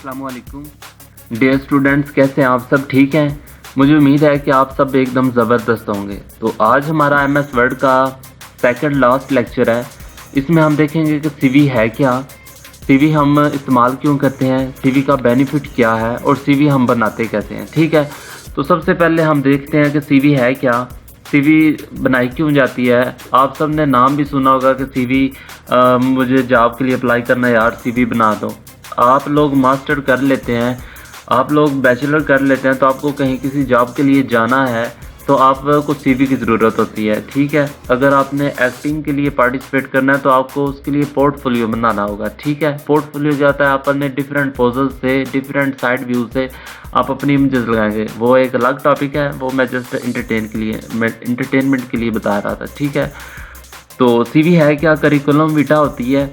अस्सलामुअलैकुम dear students, कैसे हैं आप सब? ठीक हैं। मुझे उम्मीद है कि आप सब एकदम ज़बरदस्त होंगे। तो आज हमारा एमएस वर्ड का सेकंड लास्ट लेक्चर है। इसमें हम देखेंगे कि सीवी है क्या, सीवी हम इस्तेमाल क्यों करते हैं, सीवी का बेनिफिट क्या है और सीवी हम बनाते कैसे हैं। ठीक है, तो सबसे पहले हम देखते हैं कि सीवी है क्या, सीवी बनाई क्यों जाती है। आप सब ने नाम भी सुना होगा कि सीवी मुझे जॉब के लिए अप्लाई करना है यार, सीवी बना दो। आप लोग मास्टर कर लेते हैं, आप लोग बैचलर कर लेते हैं, तो आपको कहीं किसी जॉब के लिए जाना है तो आपको सीवी की ज़रूरत होती है। ठीक है, अगर आपने एक्टिंग के लिए पार्टिसिपेट करना है तो आपको उसके लिए पोर्टफोलियो बनाना होगा। ठीक है, पोर्टफोलियो जाता है आप अपने डिफरेंट पोजेस से, डिफरेंट साइड व्यू से आप अपनी इमेजेस लगाएंगे। वो एक अलग टॉपिक है, वो मैं जस्ट इंटरटेनमेंट के लिए बता रहा था। ठीक है, तो सीवी है क्या, करिकुलम विटा होती है।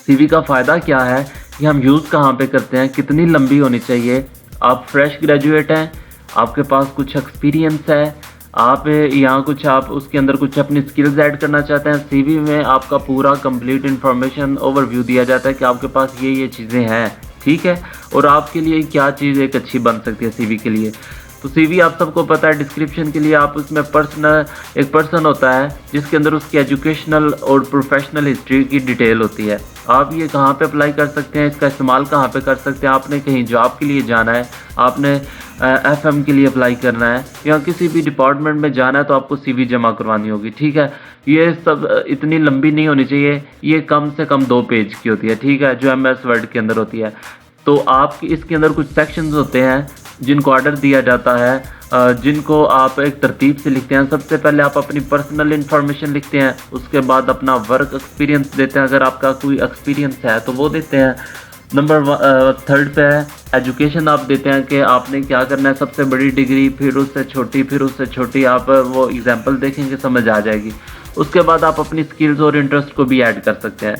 सीवी का फ़ायदा क्या है कि हम यूज़ कहाँ पे करते हैं, कितनी लंबी होनी चाहिए। आप फ्रेश ग्रेजुएट हैं, आपके पास कुछ एक्सपीरियंस है, आप यहाँ कुछ आप उसके अंदर कुछ अपनी स्किल्स ऐड करना चाहते हैं। सीवी में आपका पूरा कंप्लीट इन्फॉर्मेशन ओवरव्यू दिया जाता है कि आपके पास ये चीज़ें हैं। ठीक है, और आपके लिए क्या चीज़ एक अच्छी बन सकती है सीवी के लिए। तो सीवी आप सबको पता है, डिस्क्रिप्शन के लिए आप उसमें एक पर्सन होता है जिसके अंदर उसकी एजुकेशनल और प्रोफेशनल हिस्ट्री की डिटेल होती है। आप ये कहाँ पे अप्लाई कर सकते हैं, इसका इस्तेमाल कहाँ पे कर सकते हैं। आपने कहीं जॉब के लिए जाना है, आपने एफएम के लिए अप्लाई करना है या किसी भी डिपार्टमेंट में जाना है तो आपको सीवी जमा करवानी होगी। ठीक है, ये सब इतनी लंबी नहीं होनी चाहिए, ये कम से कम 2 पेज की होती है। ठीक है, जो एमएस वर्ड के अंदर होती है। तो आपकी इसके अंदर कुछ सेक्शंस होते हैं जिनको ऑर्डर दिया जाता है, जिनको आप एक तरतीब से लिखते हैं। सबसे पहले आप अपनी पर्सनल इन्फॉर्मेशन लिखते हैं, उसके बाद अपना वर्क एक्सपीरियंस देते हैं, अगर आपका कोई एक्सपीरियंस है तो वो देते हैं। नंबर 3 पे है एजुकेशन, आप देते हैं कि आपने क्या करना है, सबसे बड़ी डिग्री, फिर उससे छोटी, फिर उससे छोटी। आप वो एग्जाम्पल देखेंगे समझ आ जाएगी। उसके बाद आप अपनी स्किल्स और इंटरेस्ट को भी ऐड कर सकते हैं,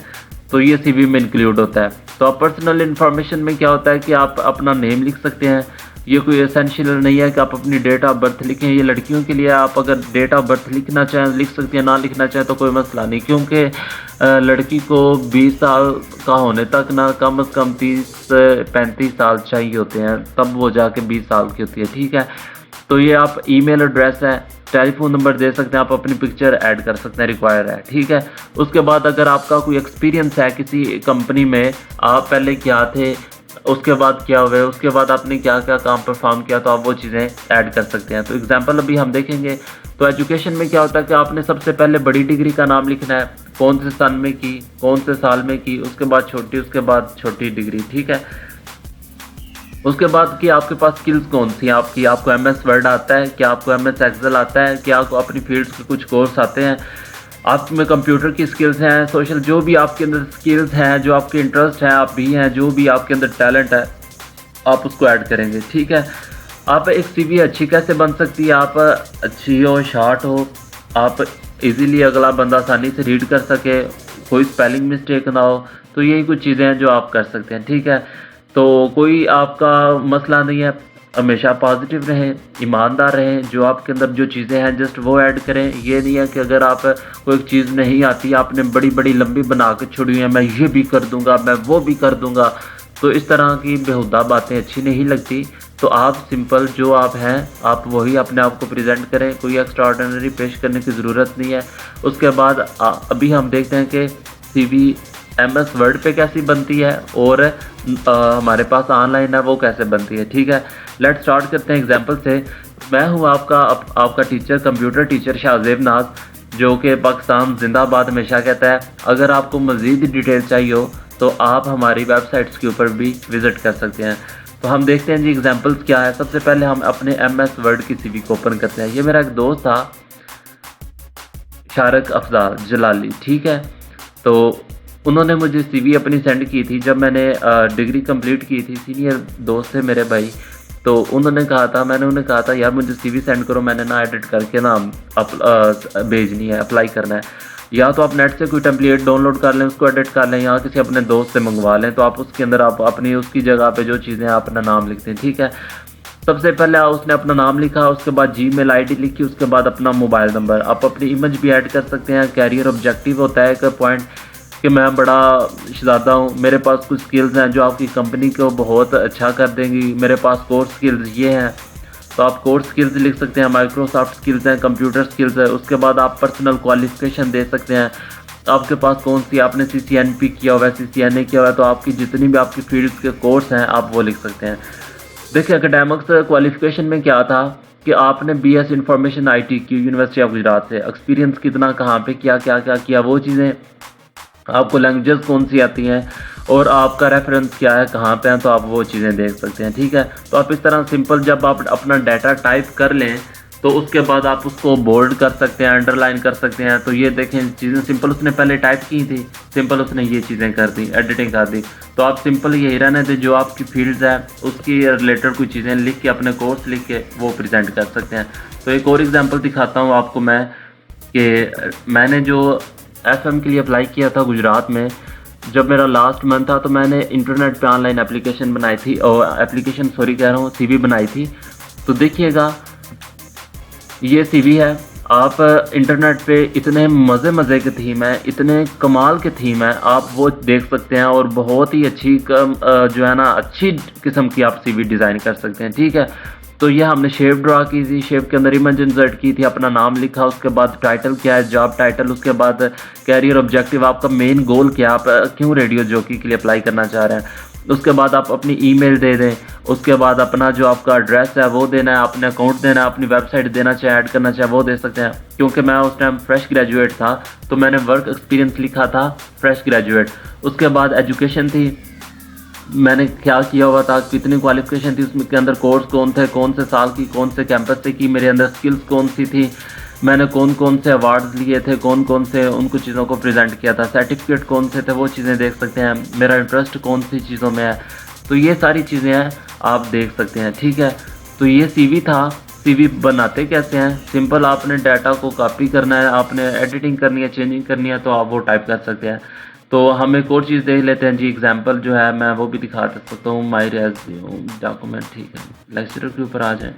तो ये सीवी में इंक्लूड होता है। तो आप पर्सनल इन्फॉर्मेशन में क्या होता है कि आप अपना नेम लिख सकते हैं। ये कोई एसेंशियल नहीं है कि आप अपनी डेट ऑफ बर्थ लिखें, ये लड़कियों के लिए। आप अगर डेट ऑफ बर्थ लिखना चाहें लिख सकती हैं, ना लिखना चाहें तो कोई मसला नहीं, क्योंकि लड़की को 20 साल का होने तक ना कम से कम 30 से 35 साल चाहिए होते हैं, तब वो जाके 20 साल की होती है। ठीक है, तो ये आप ईमेल एड्रेस है, टेलीफोन नंबर दे सकते हैं, आप अपनी पिक्चर ऐड कर सकते हैं, रिक्वायर है। ठीक है, उसके बाद अगर आपका कोई एक्सपीरियंस है किसी कंपनी में, आप पहले क्या थे, उसके बाद क्या हुए, उसके बाद आपने क्या क्या काम परफॉर्म किया, तो आप वो चीज़ें ऐड कर सकते हैं। तो एग्जांपल अभी हम देखेंगे। तो एजुकेशन में क्या होता है कि आपने सबसे पहले बड़ी डिग्री का नाम लिखना है, कौन से सन में की, कौन से साल में की, उसके बाद छोटी, उसके बाद छोटी डिग्री। ठीक है, उसके बाद कि आपके पास स्किल्स कौन सी हैं आपकी, आपको एमएस वर्ड आता है, क्या आपको एमएस एक्सेल आता है, क्या आपको अपनी फील्ड्स के कुछ कोर्स आते हैं, आप में कंप्यूटर की स्किल्स हैं, सोशल, जो भी आपके अंदर स्किल्स हैं, जो आपके इंटरेस्ट हैं, आप भी हैं, जो भी आपके अंदर टैलेंट है, आप उसको ऐड करेंगे। ठीक है, आप एक सीवी अच्छी कैसे बन सकती है, आप अच्छी हो, शॉर्ट हो, आप इजीली अगला बंदा आसानी से रीड कर सके, कोई स्पेलिंग मिस्टेक ना हो, तो यही कुछ चीज़ें हैं जो आप कर सकते हैं। ठीक है, तो कोई आपका मसला नहीं है, हमेशा पॉजिटिव रहें, ईमानदार रहें, जो आपके अंदर जो चीज़ें हैं जस्ट वो ऐड करें। ये नहीं है कि अगर आप कोई चीज़ नहीं आती, आपने बड़ी बड़ी लंबी बना के छोड़ी है, मैं ये भी कर दूंगा, मैं वो भी कर दूंगा, तो इस तरह की बेहुदा बातें अच्छी नहीं लगती। तो आप सिंपल जो आप हैं, आप वही अपने आप को प्रेजेंट करें, कोई एक्स्ट्रा ऑर्डिनरी पेश करने की ज़रूरत नहीं है। उसके बाद अभी हम देखते हैं कि सीवी एमएस वर्ड पे कैसी बनती है और हमारे पास ऑनलाइन है वो कैसे बनती है। ठीक है, लेट्स स्टार्ट करते हैं एग्जांपल से। मैं हूँ आपका टीचर, कंप्यूटर टीचर शाहजेब नाज, जो कि पाकिस्तान जिंदाबाद हमेशा कहता है। अगर आपको मज़ीद डिटेल चाहिए हो तो आप हमारी वेबसाइट्स के ऊपर भी विज़िट कर सकते हैं। तो हम देखते हैं जी एग्जाम्पल्स क्या है। सबसे पहले हम अपने एमएस वर्ड की सीवी को ओपन करते हैं। ये मेरा एक दोस्त था, शारक अफजाल जलाली। ठीक है, तो उन्होंने मुझे सीवी अपनी सेंड की थी जब मैंने डिग्री कंप्लीट की थी। सीनियर दोस्त थे मेरे भाई, तो उन्होंने कहा था, मैंने उन्हें कहा था यार मुझे सीवी सेंड करो, मैंने ना एडिट करके ना भेजनी है, अप्लाई करना है। या तो आप नेट से कोई टेम्पलेट डाउनलोड कर लें, उसको एडिट कर लें, या किसी अपने दोस्त से मंगवा लें। तो आप उसके अंदर आप अपनी उसकी जगह पे जो चीज़ें आप अपना नाम लिखते हैं। ठीक है, सबसे पहले उसने अपना नाम लिखा, उसके बाद जीमेल आईडी लिखी, उसके बाद अपना मोबाइल नंबर। आप अपनी इमेज भी ऐड कर सकते हैं। कैरियर ऑब्जेक्टिव होता है एक पॉइंट, कि मैं बड़ा शहज़ादा हूँ, मेरे पास कुछ स्किल्स हैं जो आपकी कंपनी को बहुत अच्छा कर देंगी, मेरे पास कोर स्किल्स ये हैं। तो आप कोर स्किल्स लिख सकते हैं, माइक्रोसॉफ्ट स्किल्स हैं, कंप्यूटर स्किल्स है। उसके बाद आप पर्सनल क्वालिफिकेशन दे सकते हैं, आपके पास कौन सी, आपने CCNP किया हुआ है, CCNA किया हुआ है, तो आपकी जितनी भी आपकी फील्ड्स के कोर्स हैं आप वो लिख सकते हैं। देखिए एकेडमिक्स क्वालिफिकेशन में क्या था कि आपने BS इंफॉर्मेशन IT की यूनिवर्सिटी ऑफ गुजरात से, एक्सपीरियंस कितना कहाँ पे किया, क्या क्या किया, वो चीज़ें, आपको लैंग्वेजेस कौन सी आती हैं और आपका रेफरेंस क्या है, कहाँ पे हैं, तो आप वो चीज़ें देख सकते हैं। ठीक है, तो आप इस तरह सिंपल जब आप अपना डाटा टाइप कर लें तो उसके बाद आप उसको बोल्ड कर सकते हैं, अंडरलाइन कर सकते हैं। तो ये देखें चीज़ें सिंपल उसने पहले टाइप की थी, सिंपल उसने ये चीज़ें कर दी, एडिटिंग कर दी। तो आप सिंपल यही रहने थे, जो आपकी फील्ड्स है उसकी रिलेटेड कुछ चीज़ें लिख के, अपने कोर्स लिख के वो प्रेजेंट कर सकते हैं। तो एक और एग्जांपल दिखाता हूँ आपको मैं कि मैंने जो FM के लिए अप्लाई किया था गुजरात में, जब मेरा लास्ट मंथ था तो मैंने इंटरनेट पे ऑनलाइन एप्लीकेशन बनाई थी, और एप्लीकेशन सॉरी कह रहा हूँ, CV बनाई थी। तो देखिएगा ये CV है। आप इंटरनेट पे इतने मज़े के थीम है, इतने कमाल के थीम है, आप वो देख सकते हैं और बहुत ही अच्छी जो है ना अच्छी किस्म की आप CV डिज़ाइन कर सकते हैं। ठीक है, तो ये हमने शेप ड्रा की थी, शेप के अंदर इमेज इंसर्ट की थी, अपना नाम लिखा, उसके बाद टाइटल क्या है, जॉब टाइटल, उसके बाद कैरियर ऑब्जेक्टिव, आपका मेन गोल क्या, आप क्यों रेडियो जॉकी के लिए अप्लाई करना चाह रहे हैं। उसके बाद आप अपनी ईमेल दे दें, उसके बाद अपना जो आपका एड्रेस है वो देना है, अपने अकाउंट देना है, अपनी वेबसाइट देना चाहे, ऐड करना चाहे वो दे सकते हैं। क्योंकि मैं उस टाइम फ्रेश ग्रेजुएट था तो मैंने वर्क एक्सपीरियंस लिखा था फ्रेश ग्रेजुएट। उसके बाद एजुकेशन थी, मैंने क्या किया हुआ था, कितनी क्वालिफिकेशन थी, उसमें के अंदर कोर्स कौन थे, कौन से साल की, कौन से कैंपस से की, मेरे अंदर स्किल्स कौन सी थी, मैंने कौन कौन से अवार्ड्स लिए थे, कौन कौन से उनको चीज़ों को प्रेजेंट किया था, सर्टिफिकेट कौन से थे, वो चीज़ें देख सकते हैं, मेरा इंटरेस्ट कौन सी चीज़ों में है, तो ये सारी चीज़ें हैं आप देख सकते हैं। ठीक है, तो ये CV था। CV बनाते कैसे हैं, सिंपल आपने डाटा को कॉपी करना है, आपने एडिटिंग करनी है, चेंजिंग करनी है, तो आप वो टाइप कर सकते हैं। तो हम एक और चीज़ देख लेते हैं जी, एग्जांपल जो है मैं वो भी दिखा सकता हूँ, माई रेज्यूम डॉक्यूमेंट। ठीक है, लेक्चरर के ऊपर आ जाए।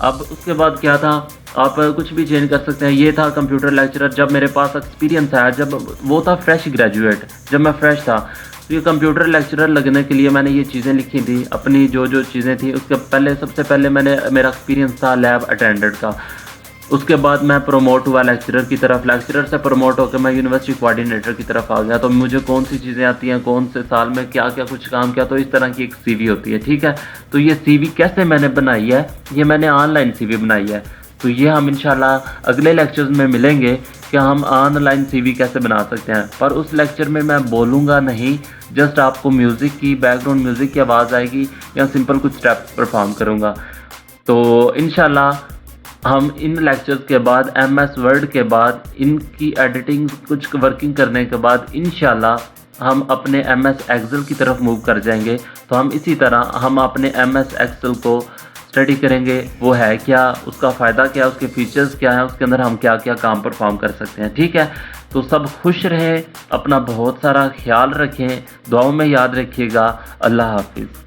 अब उसके बाद क्या था, आप कुछ भी चेंज कर सकते हैं। ये था कंप्यूटर लेक्चरर, जब मेरे पास एक्सपीरियंस आया, जब वो था फ्रेश ग्रेजुएट, जब मैं फ्रेश था, तो ये कंप्यूटर लेक्चरर लगने के लिए मैंने ये चीज़ें लिखी थी, अपनी जो चीज़ें थी। उसके पहले सबसे पहले मैंने मेरा एक्सपीरियंस था लैब अटेंडेंट का, उसके बाद मैं प्रमोट हुआ लेक्चरर की तरफ, लेक्चरर से प्रमोट होकर मैं यूनिवर्सिटी कोऑर्डिनेटर की तरफ आ गया। तो मुझे कौन सी चीज़ें आती हैं, कौन से साल में क्या क्या कुछ काम किया, तो इस तरह की एक CV होती है। ठीक है, तो ये CV कैसे मैंने बनाई है, ये मैंने ऑनलाइन CV बनाई है। तो ये हम इंशाल्लाह अगले लेक्चर्स में मिलेंगे कि हम ऑनलाइन CV कैसे बना सकते हैं। पर उस लेक्चर में मैं बोलूँगा नहीं, जस्ट आपको म्यूज़िक की, बैकग्राउंड म्यूज़िक की आवाज़ आएगी या सिंपल कुछ स्टेप्स परफॉर्म करूँगा। तो इंशाल्लाह हम इन लेक्चर्स के बाद, MS वर्ड के बाद, इनकी एडिटिंग कुछ वर्किंग करने के बाद इंशाल्लाह हम अपने MS एक्सेल की तरफ मूव कर जाएंगे। तो हम इसी तरह हम अपने MS एक्सेल को स्टडी करेंगे, वो है क्या, उसका फ़ायदा क्या, उसके फीचर्स क्या है, उसके अंदर हम क्या क्या काम परफॉर्म कर सकते हैं। ठीक है, तो सब खुश रहें, अपना बहुत सारा ख्याल रखें, दुआओं में याद रखिएगा। अल्लाह हाफिज़।